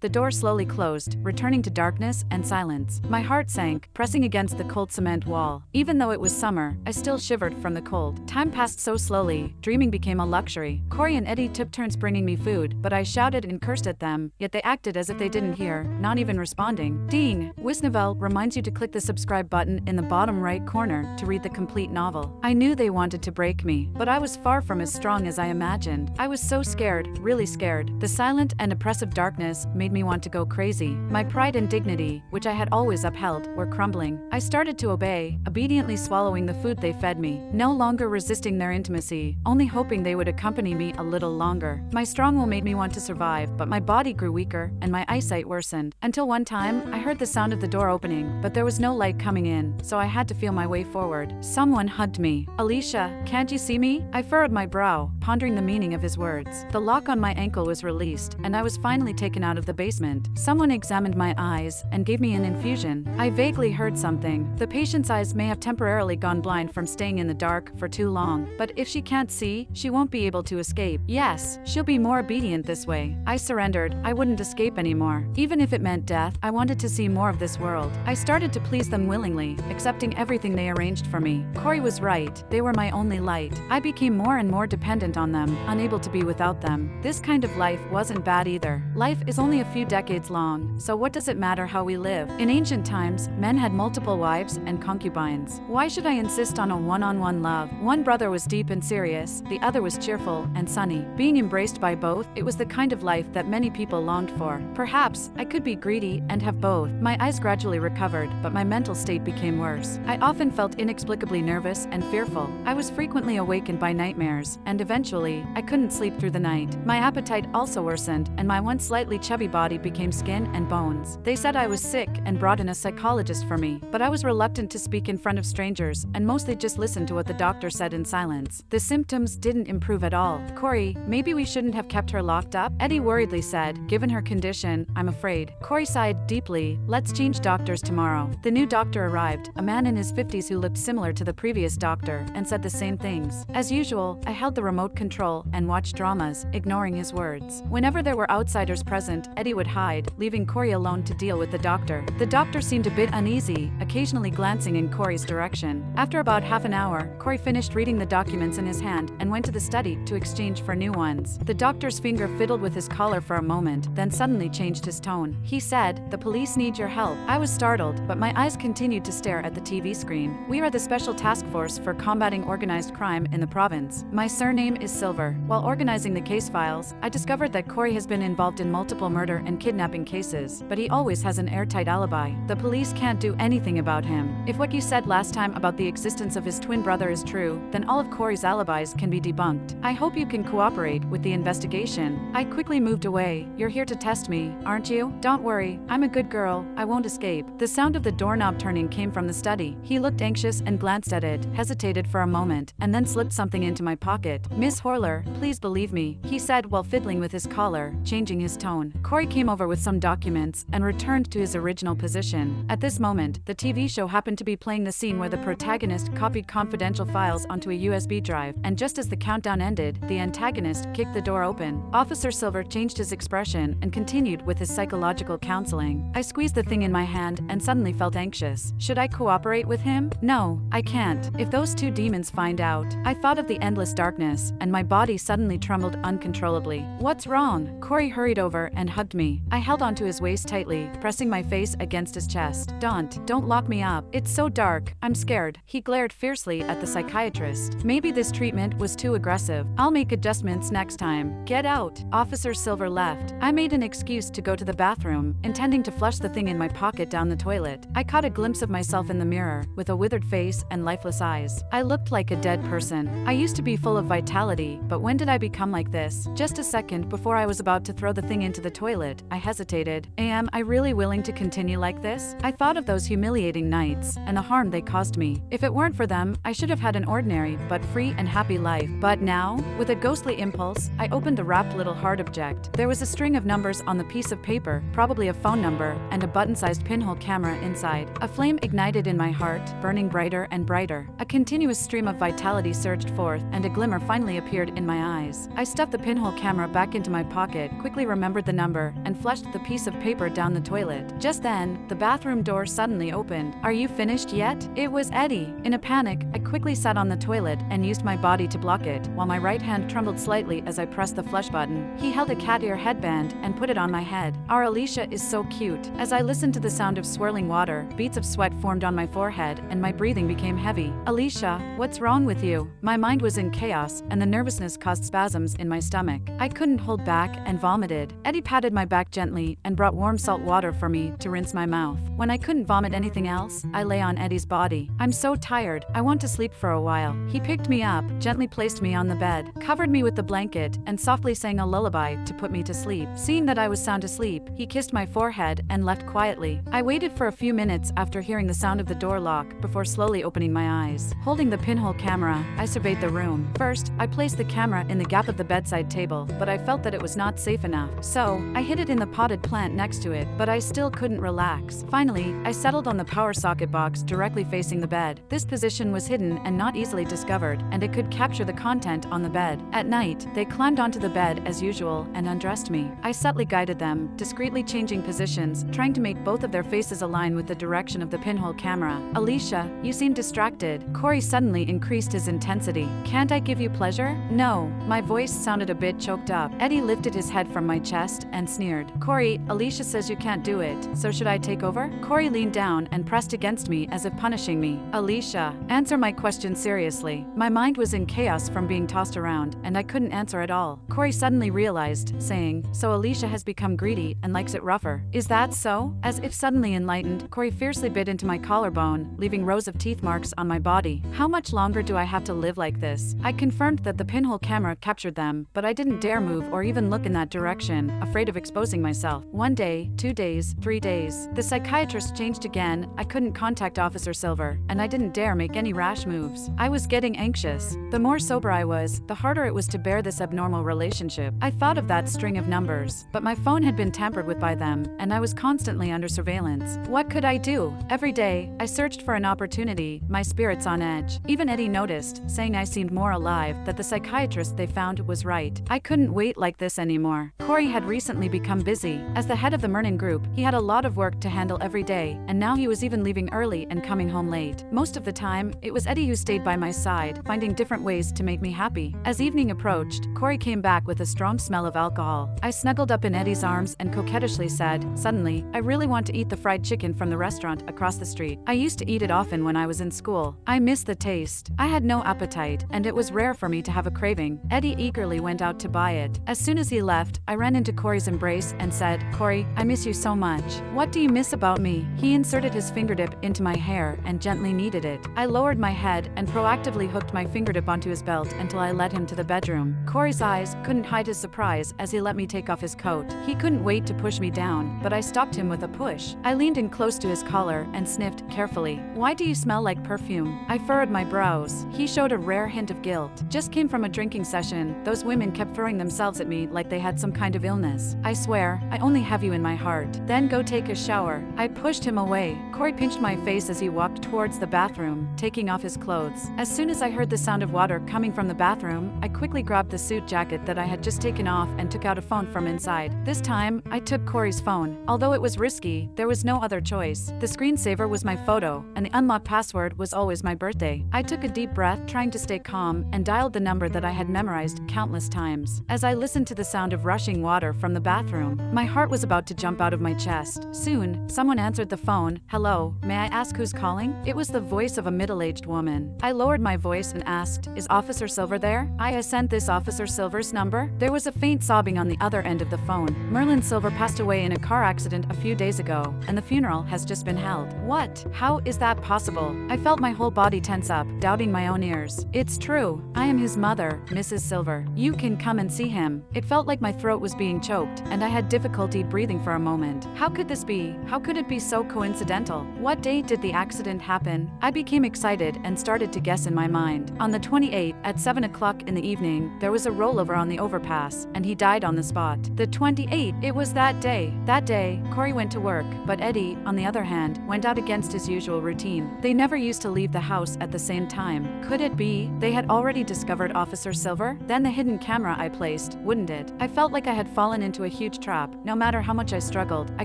The door slowly closed, returning to darkness and silence. My heart sank, pressing against the cold cement wall. Even though it was summer, I still shivered from the cold. Time passed so slowly, dreaming became a luxury. Corey and Eddie took turns bringing me food, but I shouted and cursed at them, yet they acted as if they didn't hear, not even responding. Ding! Wisnovel reminds you to click the subscribe button in the bottom right corner to read the complete novel. I knew they wanted to break me, but I was far from as strong as I imagined. I was so scared, really scared. The silent and oppressive darkness made me want to go crazy. My pride and dignity, which I had always upheld, were crumbling. I started to obey, obediently swallowing the food they fed me, no longer resisting their intimacy, only hoping they would accompany me a little longer. My strong will made me want to survive, but my body grew weaker, and my eyesight worsened. Until one time, I heard the sound of the door opening, but there was no light coming in, so I had to feel my way forward. Someone hugged me. Alicia, can't you see me? I furrowed my brow, pondering the meaning of his words. The lock on my ankle was released, and I was finally taken out of the basement. Someone examined my eyes and gave me an infusion. I vaguely heard something. The patient's eyes may have temporarily gone blind from staying in the dark for too long, but if she can't see, she won't be able to escape. Yes, she'll be more obedient this way. I surrendered. I wouldn't escape anymore. Even if it meant death, I wanted to see more of this world. I started to please them willingly, accepting everything they arranged for me. Corey was right. They were my only light. I became more and more dependent on them, unable to be without them. This kind of life wasn't bad either. Life is only a few decades long, so what does it matter how we live? In ancient times, men had multiple wives and concubines. Why should I insist on a one-on-one love? One brother was deep and serious, the other was cheerful and sunny. Being embraced by both, it was the kind of life that many people longed for. Perhaps, I could be greedy and have both. My eyes gradually recovered, but my mental state became worse. I often felt inexplicably nervous and fearful. I was frequently awakened by nightmares, and eventually, I couldn't sleep through the night. My appetite also worsened, and my once slightly chubby body became skin and bones. They said I was sick and brought in a psychologist for me, but I was reluctant to speak in front of strangers and mostly just listened to what the doctor said in silence. The symptoms didn't improve at all. Corey, maybe we shouldn't have kept her locked up? Eddie worriedly said, given her condition, I'm afraid. Corey sighed deeply. Let's change doctors tomorrow. The new doctor arrived, a man in his 50s who looked similar to the previous doctor, and said the same things. As usual, I held the remote control and watched dramas, ignoring his words. Whenever there were outsiders present, Eddie would hide, leaving Corey alone to deal with the doctor. The doctor seemed a bit uneasy, occasionally glancing in Corey's direction. After about half an hour, Corey finished reading the documents in his hand and went to the study to exchange for new ones. The doctor's finger fiddled with his collar for a moment, then suddenly changed his tone. He said, "The police need your help." I was startled, but my eyes continued to stare at the TV screen. We are the Special Task Force for combating organized crime in the province. My surname is Silver. While organizing the case files, I discovered that Corey has been involved in multiple murder and kidnapping cases, but he always has an airtight alibi. The police can't do anything about him. If what you said last time about the existence of his twin brother is true, then all of Corey's alibis can be debunked. I hope you can cooperate with the investigation. I quickly moved away. You're here to test me, aren't you? Don't worry, I'm a good girl. I won't escape. The sound of the doorknob turning came from the study. He looked anxious and glanced at it, hesitated for a moment, and then slipped something into my pocket. Miss Horler, please believe me, he said while fiddling with his collar, changing his tone. Corey came over with some documents and returned to his original position. At this moment, the TV show happened to be playing the scene where the protagonist copied confidential files onto a USB drive, and just as the countdown ended, the antagonist kicked the door open. Officer Silver changed his expression and continued with his psychological counseling. I squeezed the thing in my hand and suddenly felt anxious. Should I cooperate with him? No, I can't. If those two demons find out. I thought of the endless darkness, and my body suddenly trembled uncontrollably. What's wrong? Corey hurried over and hugged me. I held onto his waist tightly, pressing my face against his chest. Don't lock me up. It's so dark. I'm scared. He glared fiercely at the psychiatrist. Maybe this treatment was too aggressive. I'll make adjustments next time. Get out. Officer Silver left. I made an excuse to go to the bathroom, intending to flush the thing in my pocket down the toilet. I caught a glimpse of myself in the mirror, with a withered face and lifeless eyes. I looked like a dead person. I used to be full of vitality, but when did I become like this? Just a second before I was about to throw the thing into the toilet, I hesitated. Am I really willing to continue like this? I thought of those humiliating nights, and the harm they caused me. If it weren't for them, I should have had an ordinary, but free and happy life. But now, with a ghostly impulse, I opened the wrapped little hard object. There was a string of numbers on the piece of paper, probably a phone number, and a button-sized pinhole camera inside. A flame ignited in my heart, burning brighter and brighter. A continuous stream of vitality surged forth, and a glimmer finally appeared in my eyes. I stuffed the pinhole camera back into my pocket, quickly remembered the number, water and flushed the piece of paper down the toilet. Just then, the bathroom door suddenly opened. "Are you finished yet?" It was Eddie. In a panic, I quickly sat on the toilet and used my body to block it, while my right hand trembled slightly as I pressed the flush button. He held a cat ear headband and put it on my head. "Our Alicia is so cute." As I listened to the sound of swirling water, beads of sweat formed on my forehead and my breathing became heavy. "Alicia, what's wrong with you?" My mind was in chaos and the nervousness caused spasms in my stomach. I couldn't hold back and vomited. Eddie patted my back gently and brought warm salt water for me to rinse my mouth. When I couldn't vomit anything else, I lay on Eddie's body. "I'm so tired, I want to sleep for a while." He picked me up, gently placed me on the bed, covered me with the blanket, and softly sang a lullaby to put me to sleep. Seeing that I was sound asleep, he kissed my forehead and left quietly. I waited for a few minutes after hearing the sound of the door lock before slowly opening my eyes. Holding the pinhole camera, I surveyed the room. First, I placed the camera in the gap of the bedside table, but I felt that it was not safe enough. So, I hid it in the potted plant next to it, but I still couldn't relax. Finally, I settled on the power socket box directly facing the bed. This position was hidden and not easily discovered, and it could capture the content on the bed. At night, they climbed onto the bed as usual and undressed me. I subtly guided them, discreetly changing positions, trying to make both of their faces align with the direction of the pinhole camera. "Alicia, you seem distracted." Corey suddenly increased his intensity. "Can't I give you pleasure?" "No." My voice sounded a bit choked up. Eddie lifted his head from my chest and sneered. "Corey, Alicia says you can't do it, so should I take over?" Corey leaned down and pressed against me as if punishing me. "Alicia, answer my question seriously." My mind was in chaos from being tossed around, and I couldn't answer at all. Corey suddenly realized, saying, "So Alicia has become greedy and likes it rougher. Is that so?" As if suddenly enlightened, Corey fiercely bit into my collarbone, leaving rows of teeth marks on my body. "How much longer do I have to live like this?" I confirmed that the pinhole camera captured them, but I didn't dare move or even look in that direction, afraid of exposing myself. 1 day, 2 days, 3 days. The psychiatrist changed again. I couldn't contact Officer Silver, and I didn't dare make any rash moves. I was getting anxious. The more sober I was, the harder it was to bear this abnormal relationship. I thought of that string of numbers, but my phone had been tampered with by them, and I was constantly under surveillance. What could I do? Every day, I searched for an opportunity, my spirits on edge. Even Eddie noticed, saying I seemed more alive, that the psychiatrist they found was right. I couldn't wait like this anymore. Corey had recently become busy. As the head of the Mernon group, he had a lot of work to handle every day, and now he was even leaving early and coming home late. Most of the time, it was Eddie who stayed by my side, finding different ways to make me happy. As evening approached, Corey came back with a strong smell of alcohol. I snuggled up in Eddie's arms and coquettishly said, "Suddenly, I really want to eat the fried chicken from the restaurant across the street. I used to eat it often when I was in school. I miss the taste." I had no appetite, and it was rare for me to have a craving. Eddie eagerly went out to buy it. As soon as he left, I ran into Corey's embrace and said, "Corey, I miss you so much." "What do you miss about me?" He inserted his fingertip into my hair and gently kneaded it. I lowered my head and proactively hooked my fingertip onto his belt until I led him to the bedroom. Corey's eyes couldn't hide his surprise as he let me take off his coat. He couldn't wait to push me down, but I stopped him with a push. I leaned in close to his collar and sniffed carefully. "Why do you smell like perfume?" I furrowed my brows. He showed a rare hint of guilt. "Just came from a drinking session. Those women kept throwing themselves at me like they had some kind of illness. I swear, I only have you in my heart. Then go take a shower." I pushed him away. Corey pinched my face as he walked towards the bathroom, taking off his clothes. As soon as I heard the sound of water coming from the bathroom, I quickly grabbed the suit jacket that I had just taken off and took out a phone from inside. This time, I took Corey's phone. Although it was risky, there was no other choice. The screensaver was my photo, and the unlocked password was always my birthday. I took a deep breath, trying to stay calm, and dialed the number that I had memorized countless times. As I listened to the sound of rushing water from the bathroom, my heart was about to jump out of my chest. Soon, someone answered the phone. "Hello, may I ask who's calling?" It was the voice of a middle-aged woman. I lowered my voice and asked, "Is Officer Silver there?" "I sent this Officer Silver's number." There was a faint sobbing on the other end of the phone. "Merlin Silver passed away in a car accident a few days ago, and the funeral has just been held." "What? How is that possible?" I felt my whole body tense up, doubting my own ears. "It's true. I am his mother, Mrs. Silver. You can come and see him." It felt like my throat was being choked, and I had difficulty breathing for a moment. How could this be? How could it be so coincidental? What day did the accident happen? I became excited and started to guess in my mind. On the 28th, at 7 o'clock in the evening, there was a rollover on the overpass, and he died on the spot. The 28th, it was that day. That day, Corey went to work, but Eddie, on the other hand, went out against his usual routine. They never used to leave the house at the same time. Could it be they had already discovered Officer Silver? Then the hidden camera I placed, wouldn't it? I felt like I had fallen into a huge trap. No matter how much I struggled, I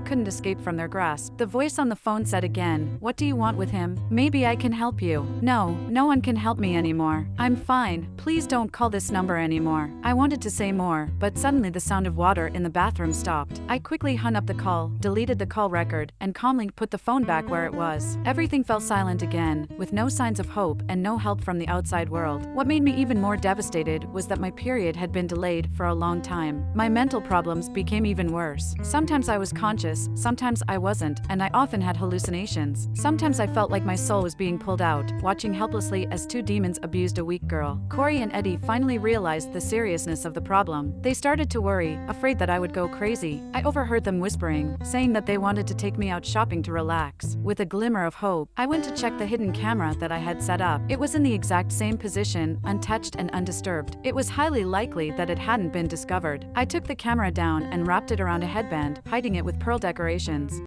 couldn't escape from their grasp. The voice on the phone said again, "What do you want with him? Maybe I can help you." No, no one can help me anymore. I'm fine. Please don't call this number anymore. I wanted to say more, but suddenly the sound of water in the bathroom stopped. I quickly hung up the call, deleted the call record, and calmly put the phone back where it was. Everything fell silent again, with no signs of hope and no help from the outside world. What made me even more devastated was that my period had been delayed for a long time. My mental problems became even worse. Sometimes I was conscious, sometimes I wasn't, and I often had hallucinations. Sometimes I felt like my soul was being pulled out, watching helplessly as two demons abused a weak girl. Corey and Eddie finally realized the seriousness of the problem. They started to worry, afraid that I would go crazy. I overheard them whispering, saying that they wanted to take me out shopping to relax. With a glimmer of hope, I went to check the hidden camera that I had set up. It was in the exact same position, untouched and undisturbed. It was highly likely that it hadn't been discovered. I took the camera down and wrapped it around a headband, hiding it with pearl decorations.